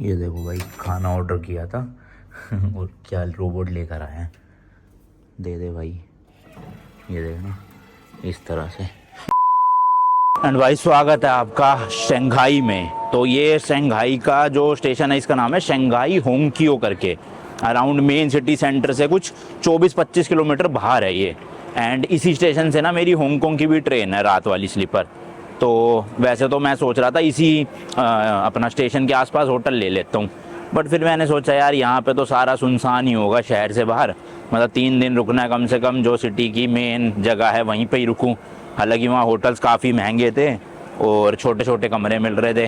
ये देखो भाई, खाना ऑर्डर किया था और क्या रोबोट लेकर आए हैं। दे दे भाई, ये देखना इस तरह से। एंड भाई स्वागत है आपका शंघाई में। तो ये शंघाई का जो स्टेशन है इसका नाम है शंघाई होंगकियो करके। अराउंड मेन सिटी सेंटर से कुछ 24-25 किलोमीटर बाहर है ये। एंड इसी स्टेशन से ना मेरी हांगकांग की भी ट्रेन है, रात वाली स्लीपर। तो वैसे तो मैं सोच रहा था इसी अपना स्टेशन के आसपास होटल ले लेता हूँ, बट फिर मैंने सोचा यार यहाँ पे तो सारा सुनसान ही होगा शहर से बाहर। मतलब 3 दिन रुकना है कम से कम, जो सिटी की मेन जगह है वहीं पे ही रुकूँ। हालांकि वहाँ होटल्स काफ़ी महंगे थे और छोटे छोटे कमरे मिल रहे थे,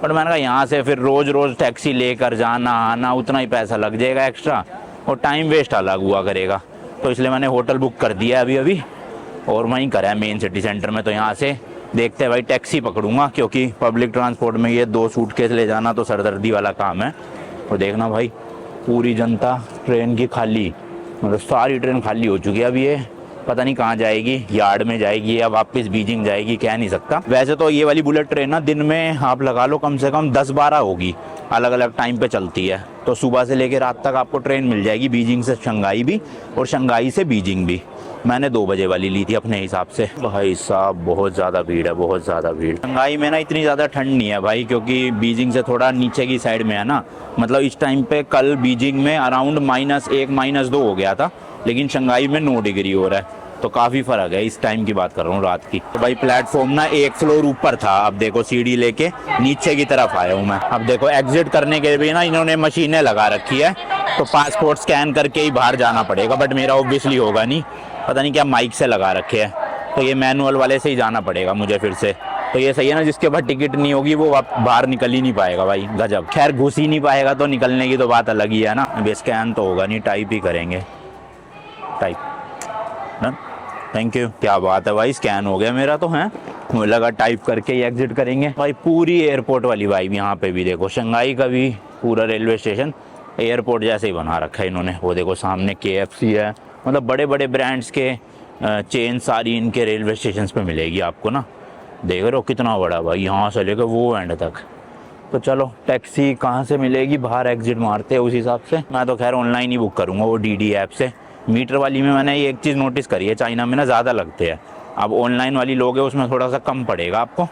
बट मैंने कहा यहाँ से फिर रोज़ रोज़ टैक्सी लेकर जाना आना उतना ही पैसा लग जाएगा एक्स्ट्रा, और टाइम वेस्ट अलग हुआ करेगा। तो इसलिए मैंने होटल बुक कर दिया अभी अभी, और वहीं करा है मेन सिटी सेंटर में। तो यहाँ से देखते हैं भाई, टैक्सी पकड़ूंगा क्योंकि पब्लिक ट्रांसपोर्ट में ये 2 सूटकेस ले जाना तो सरदर्दी वाला काम है। और देखना भाई, पूरी जनता ट्रेन की खाली, मतलब सारी ट्रेन खाली हो चुकी है। अब ये पता नहीं कहाँ जाएगी, यार्ड में जाएगी या वापस बीजिंग जाएगी, कह नहीं सकता। वैसे तो ये वाली बुलेट ट्रेन ना दिन में आप लगा लो कम से कम 10-12 होगी, अलग अलग टाइम पे चलती है। तो सुबह से लेकर रात तक आपको ट्रेन मिल जाएगी, बीजिंग से शंघाई भी और शंघाई से बीजिंग भी। मैंने 2 बजे वाली ली थी अपने हिसाब से। भाई साहब बहुत ज़्यादा भीड़ है, बहुत ज़्यादा भीड़। शंघाई में ना इतनी ज़्यादा ठंड नहीं है भाई, क्योंकि बीजिंग से थोड़ा नीचे की साइड में है ना। मतलब इस टाइम पे कल बीजिंग में अराउंड -1 -2 हो गया था, लेकिन शंघाई में 9 डिग्री हो रहा है। तो काफ़ी फ़र्क है, इस टाइम की बात कर रहा हूँ, रात की। तो भाई प्लेटफॉर्म ना 1 फ्लोर ऊपर था, अब देखो सीढ़ी लेके नीचे की तरफ आया हूँ मैं। अब देखो एग्जिट करने के लिए ना इन्होंने मशीनें लगा रखी है, तो पासपोर्ट स्कैन करके ही बाहर जाना पड़ेगा, बट मेरा ऑब्वियसली होगा नहीं, पता नहीं क्या माइक से लगा रखे हैं। तो ये मैनुअल वाले से ही जाना पड़ेगा मुझे फिर से। तो ये सही है ना, जिसके पास टिकट नहीं होगी वो बाहर निकल ही नहीं पाएगा भाई, गजब। खैर घुस ही नहीं पाएगा तो निकलने की तो बात अलग ही है ना। अब स्कैन तो होगा नहीं, टाइप ही करेंगे, टाइप ना। थैंक यू, क्या बात है भाई, स्कैन हो गया मेरा तो। है मुझे लगा टाइप करके ही एग्जिट करेंगे। भाई पूरी एयरपोर्ट वाली वाइब यहाँ पे भी देखो, शंघाई का भी पूरा रेलवे स्टेशन एयरपोर्ट जैसे ही बना रखा है इन्होंने। वो देखो सामने KFC है, मतलब बड़े बड़े ब्रांड्स के चेन सारी इनके रेलवे स्टेशन पे मिलेगी आपको ना। देख रहे हो कितना बड़ा भाई, यहाँ से लेकर वो एंड तक। तो चलो टैक्सी कहाँ से मिलेगी, बाहर एग्जिट मारते हैं उस हिसाब से। मैं तो खैर ऑनलाइन ही बुक करूँगा वो DD ऐप से। मीटर वाली में मैंने ये एक चीज़ नोटिस करी है, चाइना में ना ज़्यादा लगते हैं। अब ऑनलाइन वाली लोगे उसमें थोड़ा सा कम पड़ेगा आपको।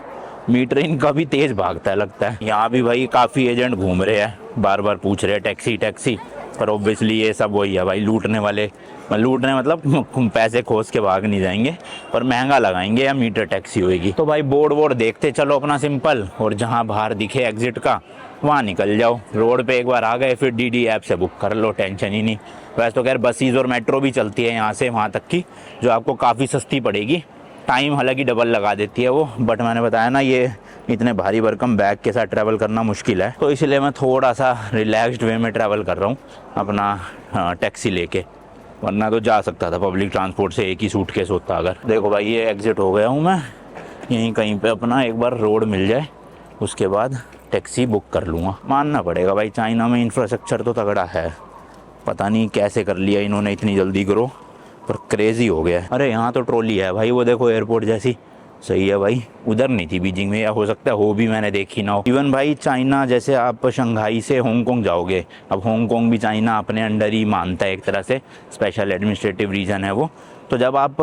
मीटर इनका भी तेज़ भागता है लगता है। यहाँ भी भाई काफ़ी एजेंट घूम रहे हैं, बार बार पूछ रहे हैं टैक्सी टैक्सी, पर ऑब्वियसली ये सब वही है भाई, लूटने वाले। लूटने मतलब पैसे खोस के भाग नहीं जाएंगे, पर महंगा लगाएंगे या मीटर टैक्सी होएगी। तो भाई बोर्ड वोर्ड देखते चलो अपना सिंपल, और जहाँ बाहर दिखे एग्जिट का वहाँ निकल जाओ। रोड पे एक बार आ गए फिर DD ऐप से बुक कर लो, टेंशन ही नहीं। वैसे तो खैर बसेस और मेट्रो भी चलती है यहाँ से वहाँ तक की, जो आपको काफ़ी सस्ती पड़ेगी। टाइम हालांकि डबल लगा देती है वो, बट मैंने बताया ना ये इतने भारी भरकम बैग के साथ ट्रैवल करना मुश्किल है, तो इसलिए मैं थोड़ा सा रिलैक्स्ड वे में ट्रैवल कर रहा हूँ अपना टैक्सी लेके। वरना तो जा सकता था पब्लिक ट्रांसपोर्ट से, एक ही सूटकेस होता अगर। देखो भाई ये एग्जिट हो गया हूँ मैं, यहीं कहीं पे अपना एक बार रोड मिल जाए उसके बाद टैक्सी बुक कर लूँगा। मानना पड़ेगा भाई, चाइना में इंफ्रास्ट्रक्चर तो तगड़ा है, पता नहीं कैसे कर लिया इन्होंने इतनी जल्दी ग्रो, पर क्रेजी हो गया है। अरे यहाँ तो ट्रॉली है भाई, वो देखो एयरपोर्ट जैसी, सही है भाई। उधर नहीं थी बीजिंग में, या हो सकता है हो भी, मैंने देखी ना हो। इवन भाई चाइना जैसे आप शंघाई से हांगकांग जाओगे, अब हांगकांग भी चाइना अपने अंडर ही मानता है एक तरह से, स्पेशल एडमिनिस्ट्रेटिव रीजन है वो। तो जब आप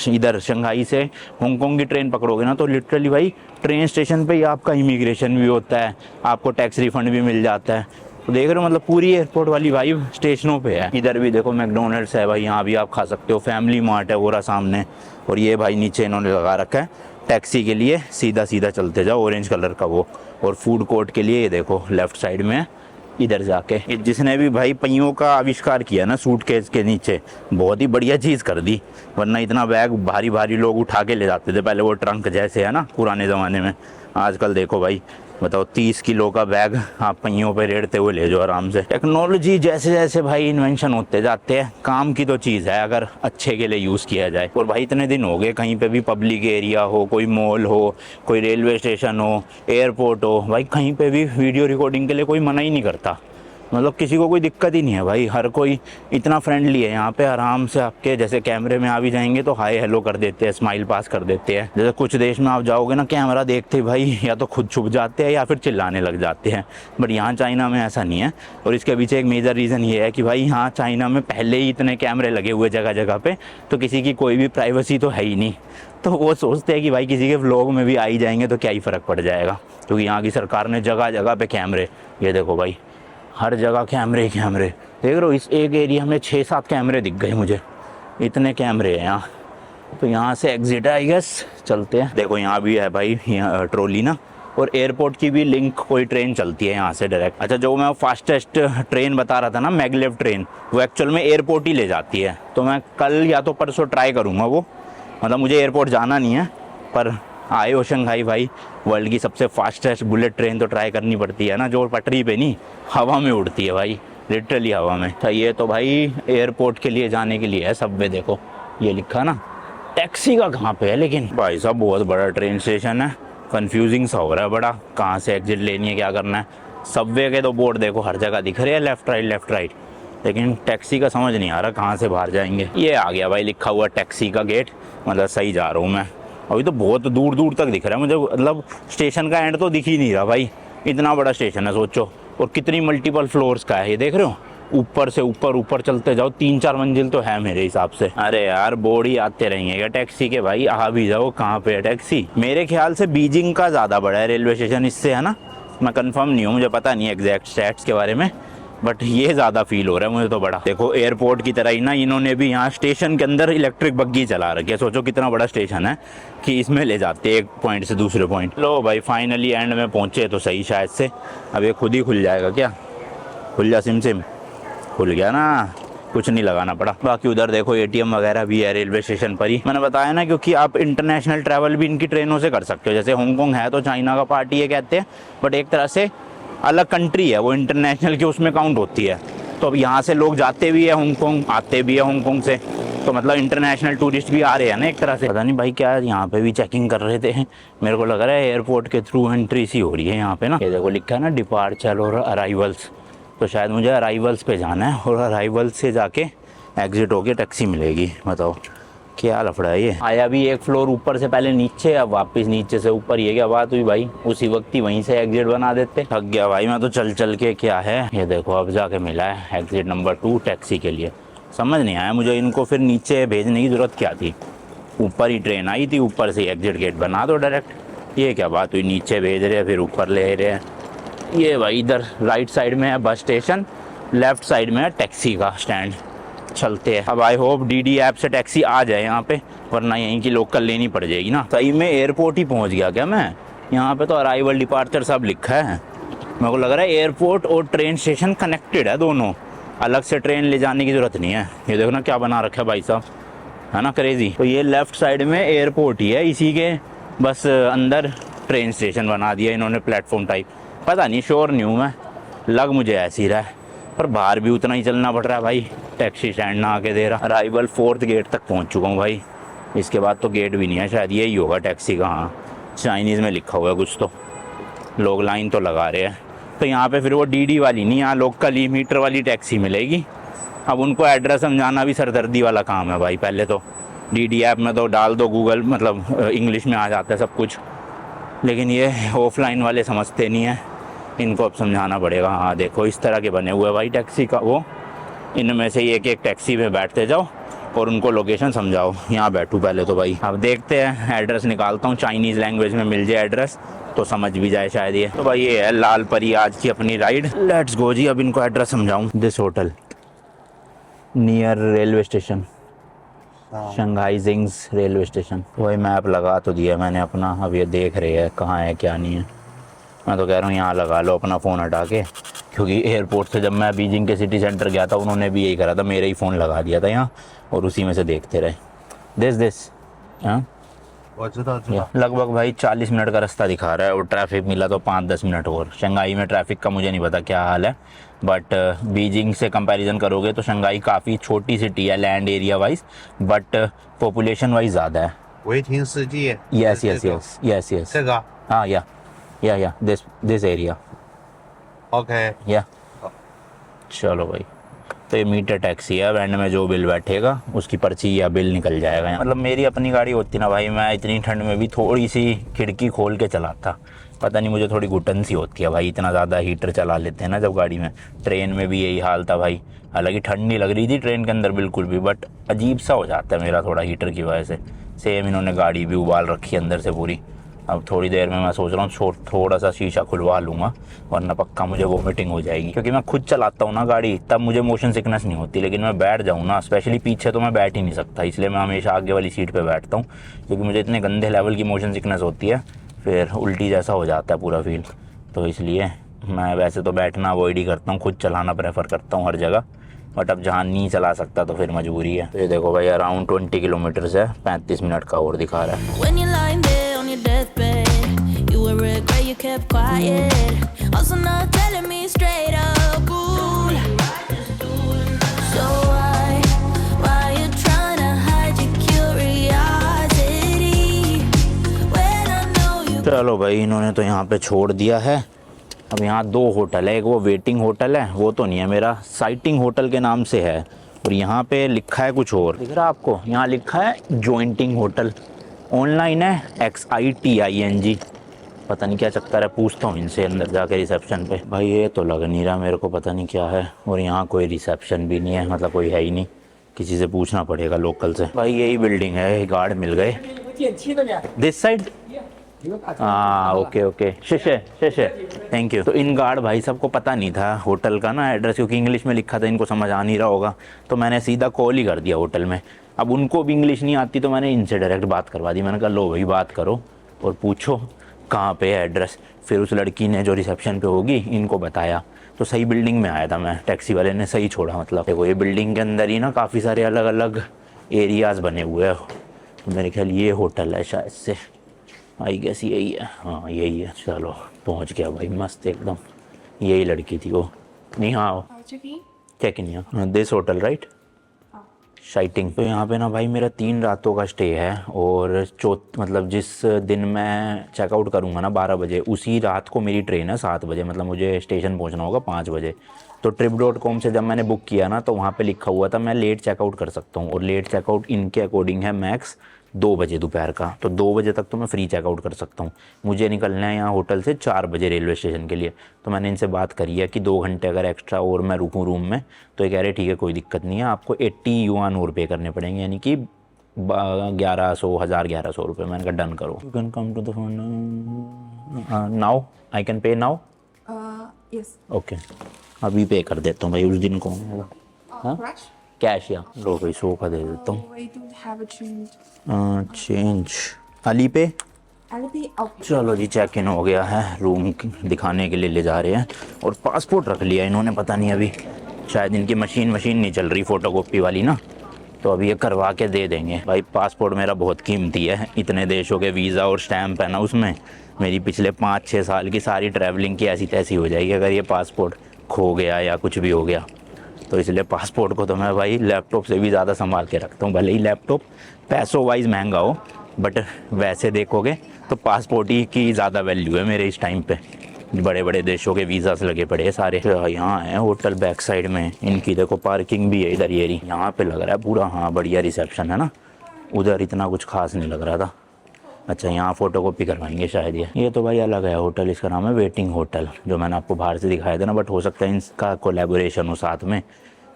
इधर शंघाई से हांगकांग की ट्रेन पकड़ोगे ना, तो लिटरली भाई ट्रेन स्टेशन पे ही आपका इमिग्रेशन भी होता है, आपको टैक्स रिफंड भी मिल जाता है। तो देख रहे हो, मतलब पूरी एयरपोर्ट वाली वाइब स्टेशनों पे है। इधर भी देखो मैकडोनल्ड्स है भाई, यहाँ भी आप खा सकते हो। फैमिली मार्ट है वो रहा सामने, और ये भाई नीचे इन्होंने लगा रखा है टैक्सी के लिए, सीधा सीधा चलते जाओ, ऑरेंज कलर का वो। और फूड कोर्ट के लिए ये देखो लेफ्ट साइड में, इधर जाके। जिसने भी भाई पहियों का आविष्कार किया ना सूटकेस के नीचे, बहुत ही बढ़िया चीज़ कर दी। वरना इतना बैग भारी भारी लोग उठा के ले जाते थे पहले, वो ट्रंक जैसे है ना पुराने ज़माने में। आजकल देखो भाई, बताओ 30 किलो का बैग आप पहियों पे रेड़ते हुए ले जाओ आराम से। टेक्नोलॉजी जैसे जैसे भाई इन्वेंशन होते जाते हैं, काम की तो चीज़ है अगर अच्छे के लिए यूज़ किया जाए। और भाई इतने दिन हो गए कहीं पे भी पब्लिक एरिया हो, कोई मॉल हो, कोई रेलवे स्टेशन हो, एयरपोर्ट हो, भाई कहीं पे भी वीडियो रिकॉर्डिंग के लिए कोई मना ही नहीं करता। मतलब किसी को कोई दिक्कत ही नहीं है भाई, हर कोई इतना फ्रेंडली है यहाँ पे। आराम से आपके जैसे कैमरे में आ भी जाएंगे तो हाय हेलो कर देते हैं, स्माइल पास कर देते हैं। जैसे कुछ देश में आप जाओगे ना, कैमरा देखते ही भाई या तो खुद छुप जाते हैं या फिर चिल्लाने लग जाते हैं। बट यहाँ चाइना में ऐसा नहीं है। और इसके पीछे एक मेजर रीज़न ये है कि भाई यहाँ चाइना में पहले ही इतने कैमरे लगे हुए जगह जगह पे, तो किसी की कोई भी प्राइवेसी तो है ही नहीं। तो वो सोचते हैं कि भाई किसी के व्लॉग में भी आ ही जाएंगे तो क्या ही फ़र्क पड़ जाएगा, क्योंकि यहाँ की सरकार ने जगह जगह पे कैमरे, ये देखो भाई हर जगह कैमरे ही कैमरे। देख रहे हो इस एक एरिया में 6-7 कैमरे दिख गए मुझे, इतने कैमरे हैं यहाँ। तो यहाँ से एग्जिट है आई गेस, चलते हैं। देखो यहाँ भी है भाई यहाँ ट्रॉली ना, और एयरपोर्ट की भी लिंक कोई ट्रेन चलती है यहाँ से डायरेक्ट। अच्छा जो मैं फास्टेस्ट ट्रेन बता रहा था ना, मैगलेव ट्रेन, वो एक्चुअल में एयरपोर्ट ही ले जाती है। तो मैं कल या तो परसों ट्राई करूँगा वो, मतलब मुझे एयरपोर्ट जाना नहीं है, पर आए हो शंघाई भाई, वर्ल्ड की सबसे फास्टेस्ट बुलेट ट्रेन तो ट्राई करनी पड़ती है ना, जो पटरी पे नहीं हवा में उड़ती है भाई, लिटरली हवा में। तो ये तो भाई एयरपोर्ट के लिए जाने के लिए है सबवे, देखो ये लिखा ना। टैक्सी का कहाँ पे है लेकिन भाई साहब, बहुत बड़ा ट्रेन स्टेशन है, कंफ्यूजिंग सा हो रहा है बड़ा, कहाँ से एग्जिट लेनी है क्या करना है। सबवे के तो बोर्ड देखो हर जगह दिख रहे हैं, लेफ्ट राइट, लेकिन टैक्सी का समझ नहीं आ रहा कहाँ से बाहर जाएंगे। ये आ गया भाई लिखा हुआ टैक्सी का गेट, मतलब सही जा रहा हूँ मैं। अभी तो बहुत दूर दूर तक दिख रहा है मुझे, मतलब स्टेशन का एंड तो दिख ही नहीं रहा भाई, इतना बड़ा स्टेशन है सोचो, और कितनी मल्टीपल फ्लोर्स का है ये देख रहे हो। ऊपर से ऊपर चलते जाओ, 3-4 मंजिल तो है मेरे हिसाब से। अरे यार बोर्ड ही आते रहेंगे क्या टैक्सी के भाई, आ भी जाओ, कहाँ पे है टैक्सी। मेरे ख्याल से बीजिंग का ज़्यादा बड़ा है रेलवे स्टेशन इससे, है ना, मैं कंफर्म नहीं हूँ, मुझे पता नहीं एग्जैक्ट स्टैट्स के बारे में, बट ये ज़्यादा फील हो रहा है मुझे तो बड़ा। देखो एयरपोर्ट की तरह ही ना इन्होंने भी यहाँ स्टेशन के अंदर इलेक्ट्रिक बग्गी चला रखी है, सोचो कितना बड़ा स्टेशन है कि इसमें ले जाते एक पॉइंट से दूसरे पॉइंट। लो भाई फाइनली एंड में पहुँचे तो सही शायद से, अब ये खुद ही खुल जाएगा क्या, खुल जा सिम खुल गया ना, कुछ नहीं लगाना पड़ा। बाकी उधर देखो एटीएम वगैरह भी है रेलवे स्टेशन पर ही, मैंने बताया ना, क्योंकि आप इंटरनेशनल ट्रैवल भी इनकी ट्रेनों से कर सकते हो। जैसे हांगकांग है तो चाइना का पार्ट ये कहते हैं, बट एक तरह से अलग कंट्री है वो, इंटरनेशनल की उसमें काउंट होती है। तो अब यहाँ से लोग जाते भी है हांगकांग, आते भी है हांगकांग से, तो मतलब इंटरनेशनल टूरिस्ट भी आ रहे हैं ना एक तरह से। पता नहीं भाई क्या यहाँ पे भी चेकिंग कर रहे थे, मेरे को लग रहा है एयरपोर्ट के थ्रू एंट्री सी हो रही है यहाँ पे ना। ये देखो लिखा है ना डिपार्चर और अराइवल्स, तो शायद मुझे अराइवल्स पे जाना है, और अराइवल्स से जाके एग्जिट होके टैक्सी मिलेगी। बताओ क्या लफड़ा है ये। आया भी एक फ्लोर ऊपर से पहले नीचे, अब वापस नीचे से ऊपर, ये क्या बात हुई भाई, उसी वक्त ही वहीं से एग्जिट बना देते। थक गया भाई मैं तो चल के, क्या है ये देखो अब जाके मिला है एग्जिट नंबर 2 टैक्सी के लिए। समझ नहीं आया मुझे इनको फिर नीचे भेजने की ज़रूरत क्या थी, ऊपर ही ट्रेन आई थी, ऊपर से एग्जिट गेट बना दो डायरेक्ट। ये क्या बात हुई, नीचे भेज रहे हैं फिर ऊपर ले रहे हैं। ये भाई इधर राइट साइड में है बस स्टेशन, लेफ्ट साइड में है टैक्सी का स्टैंड। चलते हैं अब, आई होप डीडी ऐप से टैक्सी आ जाए यहाँ पे, वरना यहीं की लोकल लेनी पड़ जाएगी ना। सही में एयरपोर्ट ही पहुँच गया क्या मैं, यहाँ पे तो अराइवल डिपार्चर सब लिखा है। मेरे को लग रहा है एयरपोर्ट और ट्रेन स्टेशन कनेक्टेड है दोनों, अलग से ट्रेन ले जाने की ज़रूरत नहीं है। ये देखो ना क्या बना रखा है भाई साहब, है ना क्रेजी। तो ये लेफ्ट साइड में एयरपोर्ट ही है, इसी के बस अंदर ट्रेन स्टेशन बना दिया इन्होंने, प्लेटफॉर्म टाइप। पता नहीं, श्योर नहीं हूँ मैं, लग मुझे ऐसी रहा है, पर बाहर भी उतना ही चलना पड़ रहा है भाई, टैक्सी स्टैंड ना आके दे रहा। अराइवल 4th गेट तक पहुँच चुका हूँ भाई, इसके बाद तो गेट भी नहीं है, शायद यही होगा टैक्सी का। हाँ चाइनीज़ में लिखा हुआ है कुछ, तो लोग लाइन तो लगा रहे हैं। तो यहाँ पे फिर वो डीडी वाली नहीं, यहाँ लोकल ही मीटर वाली टैक्सी मिलेगी। अब उनको एड्रेस समझाना भी सरदर्दी वाला काम है भाई। पहले तो डीडी ऐप में तो डाल दो गूगल, मतलब इंग्लिश में आ जाता है सब कुछ, लेकिन ये ऑफलाइन वाले समझते नहीं हैं, इनको अब समझाना पड़ेगा। हाँ देखो इस तरह के बने हुए भाई टैक्सी का वो, इनमें से एक टैक्सी में बैठते जाओ और उनको लोकेशन समझाओ। यहाँ बैठूँ पहले तो भाई, अब देखते हैं, एड्रेस निकालता हूँ, चाइनीज़ लैंग्वेज में मिल जाए एड्रेस तो समझ भी जाए शायद ये। तो भाई ये है लाल परी आज की अपनी राइड, लेट्स गो जी। अब इनको एड्रेस समझाऊँ। This hotel near railway station, Shanghai jings railway station. वही मैप लगा तो दिया मैंने अपना, अब ये देख रहे हैं कहाँ है क्या नहीं है। मैं तो कह रहा हूँ यहाँ लगा लो अपना फ़ोन हटा के, क्योंकि एयरपोर्ट से जब मैं बीजिंग के सिटी सेंटर गया था उन्होंने भी यही करा था, मेरा ही फ़ोन लगा दिया था यहाँ और उसी में से देखते रहे। दिस हाँ लगभग भाई 40 मिनट का रास्ता दिखा रहा है, और ट्रैफिक मिला तो 5-10 मिनट और। शंघाई में ट्रैफिक का मुझे नहीं पता क्या हाल है, बट बीजिंग से कंपैरिजन करोगे तो शंघाई काफ़ी छोटी सिटी है land area wise, but population wise ज़्यादा है। Yes yes yes yes yes हाँ या दिस एरिया ओके या चलो भाई, तो ये मीटर टैक्सी है, एंड में जो बिल बैठेगा उसकी पर्ची या बिल निकल जाएगा। मतलब मेरी अपनी गाड़ी होती ना भाई, मैं इतनी ठंड में भी थोड़ी सी खिड़की खोल के चलाता। पता नहीं मुझे थोड़ी घुटन सी होती है भाई, इतना ज़्यादा हीटर चला लेते हैं ना जब गाड़ी में। ट्रेन में भी यही हाल था भाई, हालांकि ठंड नहीं लग रही थी ट्रेन के अंदर बिल्कुल भी, बट अजीब सा हो जाता है मेरा थोड़ा हीटर की वजह से। सेम इन्होंने गाड़ी भी उबाल रखी है अंदर से पूरी। अब थोड़ी देर में मैं सोच रहा हूँ थोड़ा सा शीशा खुलवा लूँगा, वरना पक्का मुझे वोमिटिंग हो जाएगी। क्योंकि मैं खुद चलाता हूँ ना गाड़ी, तब मुझे मोशन सिकनेस नहीं होती, लेकिन मैं बैठ जाऊँ ना, स्पेशली पीछे, तो मैं बैठ ही नहीं सकता। इसलिए मैं हमेशा आगे वाली सीट पे बैठता हूँ, क्योंकि मुझे इतने गंदे लेवल की मोशन सिकनेस होती है, फिर उल्टी जैसा हो जाता है पूरा फील। तो इसलिए मैं वैसे तो बैठना अवॉइड ही करता हूँ, खुद चलाना प्रेफर करता हूँ हर जगह। बट अब जहाँ नहीं चला सकता तो फिर मजबूरी है। तो ये देखो भाई, अराउंड 20 किलोमीटर है, 35 मिनट का और दिखा रहा है। चलो भाई, इन्होंने तो यहाँ पे छोड़ दिया है। अब यहाँ 2 होटल है, एक वो वेटिंग होटल है, वो तो नहीं है मेरा, साइटिंग होटल के नाम से है। और यहाँ पे लिखा है कुछ और, दिख रहा है आपको, यहाँ लिखा है जॉइंटिंग होटल, ऑनलाइन है XITING। पता नहीं क्या चक्कर है, पूछता हूँ इनसे अंदर जाके रिसेप्शन पे। भाई ये तो लग नहीं रहा मेरे को, पता नहीं क्या है। और यहाँ कोई रिसेप्शन भी नहीं है, मतलब कोई है ही नहीं, किसी से पूछना पड़ेगा लोकल से। भाई यही बिल्डिंग है, गार्ड मिल गए दिस साइड। हाँ ओके ओके, शेषे शेषे, थैंक यू। तो इन गार्ड भाई सबको पता नहीं था होटल का ना एड्रेस, क्योंकि इंग्लिश में लिखा था, इनको समझ आ नहीं रहा होगा, तो मैंने सीधा कॉल ही कर दिया होटल में। अब उनको भी इंग्लिश नहीं आती, तो मैंने इनसे डायरेक्ट बात करवा दी। मैंने कहा लो भाई बात करो और पूछो कहाँ पे है एड्रेस। फिर उस लड़की ने जो रिसेप्शन पे होगी इनको बताया, तो सही बिल्डिंग में आया था मैं, टैक्सी वाले ने सही छोड़ा। मतलब देखो ये बिल्डिंग के अंदर ही ना काफ़ी सारे अलग अलग एरियाज़ बने हुए हैं, तो मेरे ख्याल ये होटल है शायद से, आई गेस यही है। हाँ यही है, चलो पहुंच गया भाई, मस्त एकदम। यही लड़की थी वो। नहीं हाँ चेक इन यहाँ, दिस होटल राइट, शाइटिंग। तो यहाँ पे ना भाई मेरा 3 रातों का स्टे है, और मतलब जिस दिन मैं चेकआउट करूँगा ना 12 बजे, उसी रात को मेरी ट्रेन है 7 बजे, मतलब मुझे स्टेशन पहुँचना होगा 5 बजे। तो trip.com से जब मैंने बुक किया ना, तो वहाँ पे लिखा हुआ था मैं लेट चेकआउट कर सकता हूँ, और लेट चेकआउट इनके अकॉर्डिंग है मैक्स 2 बजे दोपहर का। तो 2 बजे तक तो मैं फ्री चेकआउट कर सकता हूँ। मुझे निकलना है यहाँ होटल से 4 बजे रेलवे स्टेशन के लिए। तो मैंने इनसे बात करी है कि 2 घंटे अगर एक्स्ट्रा और मैं रुकूँ रूम में, तो ये कह रहे ठीक है कोई दिक्कत नहीं है, आपको 80 युआन और पे करने पड़ेंगे, यानी कि 1100 रुपये। मैंने कहा डन करो। You can come to the phone now, I can pay now. Yes okay, अभी पे कर देता हूँ भाई, उस दिन कौन होगा। हाँ कैश या लो भाई, 100 का दे देता हूँ। चेंज अली पे। चलो जी, चेक इन हो गया है, रूम दिखाने के लिए ले जा रहे हैं, और पासपोर्ट रख लिया इन्होंने, पता नहीं अभी शायद इनकी मशीन नहीं चल रही फोटोकॉपी वाली ना, तो अभी ये करवा के दे देंगे। भाई पासपोर्ट मेरा बहुत कीमती है, इतने देशों के वीज़ा और स्टैम्प है ना उसमें, मेरी पिछले 5-6 साल की सारी ट्रैवलिंग की ऐसी तैसी हो जाएगी अगर ये पासपोर्ट खो गया या कुछ भी हो गया। तो इसलिए पासपोर्ट को तो मैं भाई लैपटॉप से भी ज़्यादा संभाल के रखता हूँ। भले ही लैपटॉप पैसों वाइज महंगा हो, बट वैसे देखोगे तो पासपोर्ट ही की ज़्यादा वैल्यू है मेरे इस टाइम पे। बड़े बड़े देशों के वीज़ास लगे पड़े हैं सारे। यहाँ है होटल बैक साइड में, इनकी देखो पार्किंग भी है इधर, ये रही। यहाँ पे लग रहा है पूरा, हाँ बढ़िया रिसेप्शन है ना, उधर इतना कुछ खास नहीं लग रहा था। अच्छा यहाँ फ़ोटोकॉपी करवाएंगे शायद ये तो भाई अलग है होटल, इसका नाम है वेटिंग होटल, जो मैंने आपको बाहर से दिखाया था ना, बट हो सकता है इनका कोलैबोरेशन हो साथ में,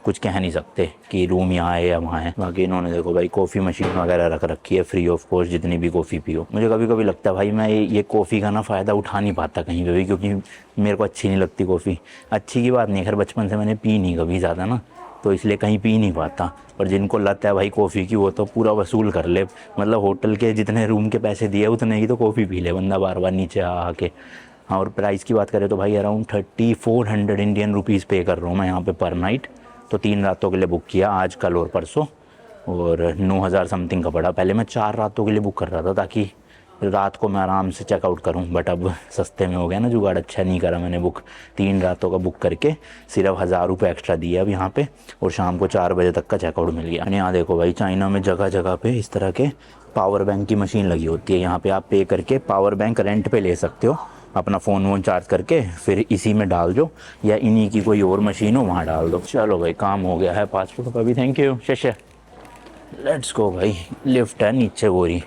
कुछ कह नहीं सकते कि रूम यहाँ है या वहाँ है। बाकी इन्होंने देखो भाई कॉफ़ी मशीन वगैरह रख रखी है, फ्री ऑफ कॉस्ट, जितनी भी कॉफ़ी पियो। मुझे कभी कभी लगता है भाई मैं ये कॉफ़ी का ना फ़ायदा उठा नहीं पाता कहीं पे भी, क्योंकि मेरे को अच्छी नहीं लगती कॉफ़ी। अच्छी की बात नहीं, खैर बचपन से मैंने पी नहीं कभी ज़्यादा ना, तो इसलिए कहीं पी नहीं पाता। पर जिनको लत है भाई कॉफ़ी की, वो तो पूरा वसूल कर ले, मतलब होटल के जितने रूम के पैसे दिए उतने ही तो कॉफ़ी पी ले बंदा बार बार नीचे आके। हाँ, और प्राइस की बात करें तो भाई अराउंड 3400 इंडियन रुपीज़ पे कर रहा हूँ मैं यहाँ पे पर नाइट। तो 3 रातों के लिए बुक किया, आज कल और परसों, और 9000 समथिंग का पड़ा। पहले मैं 4 रातों के लिए बुक कर रहा था ताकि रात को मैं आराम से चेकआउट करूं, बट अब सस्ते में हो गया ना जुगाड़, अच्छा नहीं करा मैंने बुक। 3 रातों का बुक करके सिर्फ 1000 रुपये एक्स्ट्रा दिए अब यहाँ पे, और शाम को 4 बजे तक का चेकआउट मिल गया। यहाँ देखो भाई, चाइना में जगह जगह पे इस तरह के पावर बैंक की मशीन लगी होती है। यहाँ पे आप पे करके पावर बैंक रेंट पे ले सकते हो, अपना फ़ोन वोन चार्ज करके फिर इसी में डाल दो, या इन्हीं की कोई और मशीन हो वहाँ डाल दो। चलो भाई काम हो गया है, पासपोर्ट का भी थैंक यू शेषे। लेट्स गो भाई, लिफ्ट है नीचे गोरी।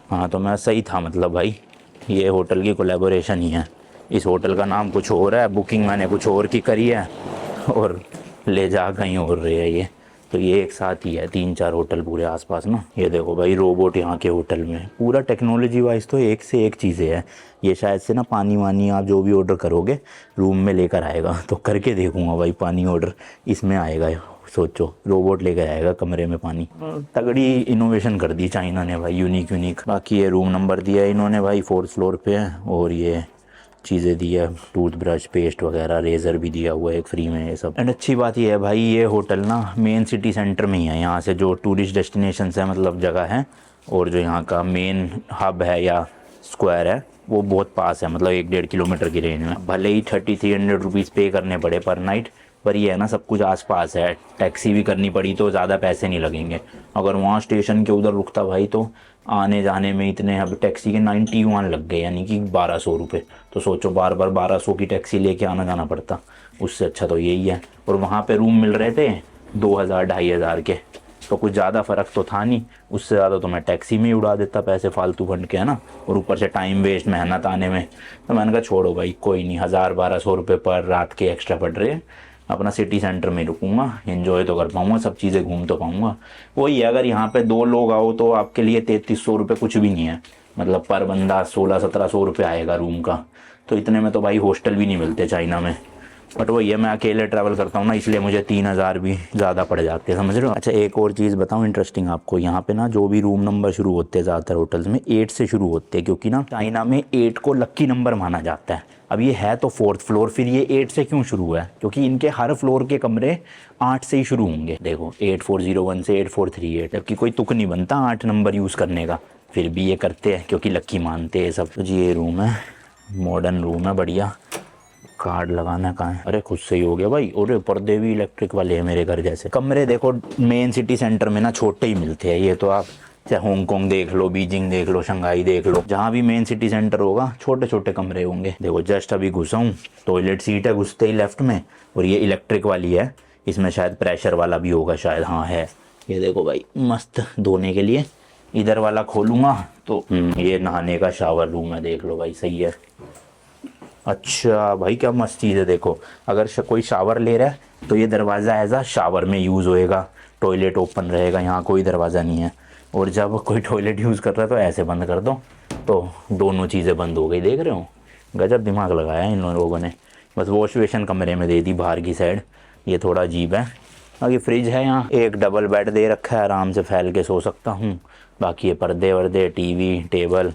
हाँ तो मैं सही था, मतलब भाई ये होटल की कोलैबोरेशन ही है। इस होटल का नाम कुछ और है, बुकिंग मैंने कुछ और की करी है और ले जा कहीं और रही है ये। तो ये एक साथ ही है 3-4 होटल पूरे आसपास ना। ये देखो भाई रोबोट यहाँ के होटल में, पूरा टेक्नोलॉजी वाइज तो एक से एक चीज़ें हैं। ये शायद से ना पानी वानी आप जो भी ऑर्डर करोगे रूम में लेकर आएगा, तो करके देखूँगा भाई पानी ऑर्डर इसमें आएगा। सोचो रोबोट लेकर आएगा कमरे में पानी। तगड़ी इनोवेशन कर दी चाइना ने भाई, यूनिक। बाकी ये रूम नंबर दिया है इन्होंने भाई, 4th फ्लोर पे है। और ये चीज़ें दी है, टूथब्रश, पेस्ट वगैरह, रेज़र भी दिया हुआ है एक फ्री में ये सब। एंड अच्छी बात ये है भाई ये होटल ना मेन सिटी सेंटर में ही है। यहाँ से जो टूरिस्ट डेस्टिनेशन है मतलब जगह है, और जो यहाँ का मेन हब है या स्क्वायर है वो बहुत पास है, मतलब 1-1.5 किलोमीटर की रेंज में। भले ही 3300 रुपीज़ पे करने पड़े पर नाइट, पर ये है ना सब कुछ आसपास है। टैक्सी भी करनी पड़ी तो ज़्यादा पैसे नहीं लगेंगे। अगर वहाँ स्टेशन के उधर रुकता भाई तो आने जाने में इतने, अब टैक्सी के 91 लग गए, यानी कि 1200 रुपये। तो सोचो बार बार 1200 की टैक्सी लेके आना जाना पड़ता, उससे अच्छा तो यही है। और वहाँ पे रूम मिल रहे थे 2000-2500 के, तो कुछ ज़्यादा फ़र्क तो था नहीं। उससे ज़्यादा तो मैं टैक्सी में ही उड़ा देता पैसे फालतू फंड के, है ना। और ऊपर से टाइम वेस्ट, मेहनत आने में। तो मैंने कहा छोड़ो भाई कोई नहीं, 1000-1200 रुपये पर रात के एक्स्ट्रा पड़ रहे हैं, अपना सिटी सेंटर में रुकूंगा, एंजॉय तो कर पाऊंगा, सब चीज़ें घूम तो पाऊंगा। वही है, अगर यहाँ पे 2 लोग आओ तो आपके लिए 3300 रुपये कुछ भी नहीं है, मतलब पर बंदा 1600-1700 रुपये आएगा रूम का। तो इतने में तो भाई हॉस्टल भी नहीं मिलते चाइना में। बट वही है, मैं अकेले ट्रैवल करता हूँ ना, इसलिए मुझे 3000 भी ज़्यादा पड़ जाते हैं, समझ रहे हो। अच्छा एक और चीज़ बताऊँ इंटरेस्टिंग आपको, यहाँ पे ना जो भी रूम नंबर शुरू होते हैं ज़्यादातर होटल्स में 8 से शुरू होते हैं, क्योंकि ना चाइना में 8 को लक्की नंबर माना जाता है। अब ये है तो 4th फ्लोर, फिर ये 8 से क्यों शुरू हुआ है, क्योंकि इनके हर फ्लोर के कमरे 8 से ही शुरू होंगे। देखो 8401 से 8438, जबकि कोई तुक नहीं बनता 8 नंबर यूज़ करने का, फिर भी ये करते हैं क्योंकि लक्की मानते हैं सब। तो जी ये रूम है, मॉडर्न रूम है बढ़िया। कार्ड लगाना कहाँ है, अरे खुद से ही हो गया भाई। और पर्दे भी इलेक्ट्रिक वाले हैं मेरे घर जैसे। कमरे देखो मेन सिटी सेंटर में ना छोटे ही मिलते हैं, ये तो आप चाहे हांगकांग देख लो, बीजिंग देख लो, शंघाई देख लो, जहाँ भी मेन सिटी सेंटर होगा छोटे छोटे कमरे होंगे। देखो जस्ट अभी घुसा हूँ, टॉयलेट सीट है घुसते ही लेफ्ट में, और ये इलेक्ट्रिक वाली है, इसमें शायद प्रेशर वाला भी होगा शायद, हाँ है। ये देखो भाई मस्त धोने के लिए। इधर वाला खोलूँगा तो ये नहाने का शावर रूम है, देख लो भाई सही है। अच्छा भाई क्या मस्त चीज़ है, देखो अगर कोई शावर ले रहा है तो ये दरवाज़ा एज आ शावर में यूज़ होएगा, टॉयलेट ओपन रहेगा, यहाँ कोई दरवाज़ा नहीं है। और जब कोई टॉयलेट यूज़ कर रहा है तो ऐसे बंद कर दो तो दोनों चीज़ें बंद हो गई, देख रहे हो। गजब दिमाग लगाया इन लोगों ने। बस वॉश बेसिन कमरे में दे दी बाहर की साइड, ये थोड़ा अजीब है। बाकी फ्रिज है यहाँ, एक डबल बेड दे रखा है, आराम से फैल के सो सकता हूँ। बाकी ये पर्दे वर्दे, टीवी, टेबल,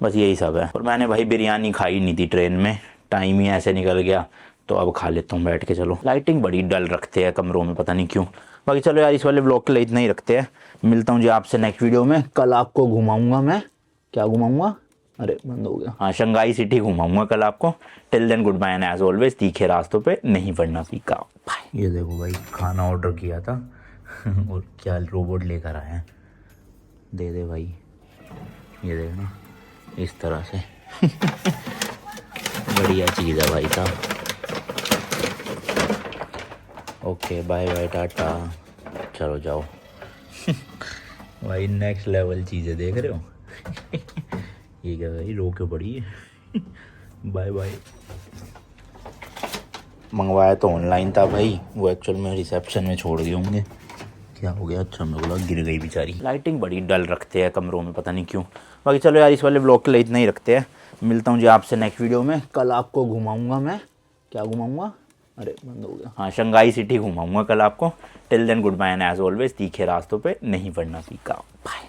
बस यही सब है। और मैंने भाई बिरयानी खाई नहीं थी ट्रेन में, टाइम ही ऐसे निकल गया, तो अब खा लेता हूँ बैठ के। चलो लाइटिंग बड़ी डल रखते हैं कमरों में, पता नहीं क्यों। बाकी चलो यार इस वाले ब्लॉग के लिए इतना ही रखते हैं, मिलता हूँ जी आपसे नेक्स्ट वीडियो में। कल आपको घुमाऊँगा मैं, क्या घुमाऊँगा, अरे बंद हो गया, हाँ शंघाई सिटी घुमाऊँगा कल आपको। Till then goodbye and as always तीखे रास्तों पे नहीं पड़ना फीका, बाय। ये देखो भाई खाना ऑर्डर किया था और क्या रोबोट लेकर आए हैं, दे दे भाई। ये देखना इस तरह से बढ़िया चीज़ है भाई साहब। ओके बाय बाय टाटा, चलो जाओ भाई नेक्स्ट लेवल चीज़ें देख रहे हो ये क्या भाई रो क्यों पड़ी है बाय बाय। मंगवाया तो ऑनलाइन था भाई, वो एक्चुअल में रिसेप्शन में छोड़ दिए होंगे, क्या हो गया। अच्छा मैं बोला गिर गई बेचारी। लाइटिंग बड़ी डल रखते हैं कमरों में, पता नहीं क्यों। बाकी चलो यार इस वाले ब्लॉग के लिए इतना ही रखते हैं, मिलता हूँ जी आपसे नेक्स्ट वीडियो में। कल आपको घुमाऊँगा मैं, क्या घुमाऊँगा, अरे बंद हो गया, हाँ शंघाई सिटी घुमाऊँगा कल आपको। Till then goodbye and as always तीखे रास्तों पे नहीं पड़ना फीका, बाय।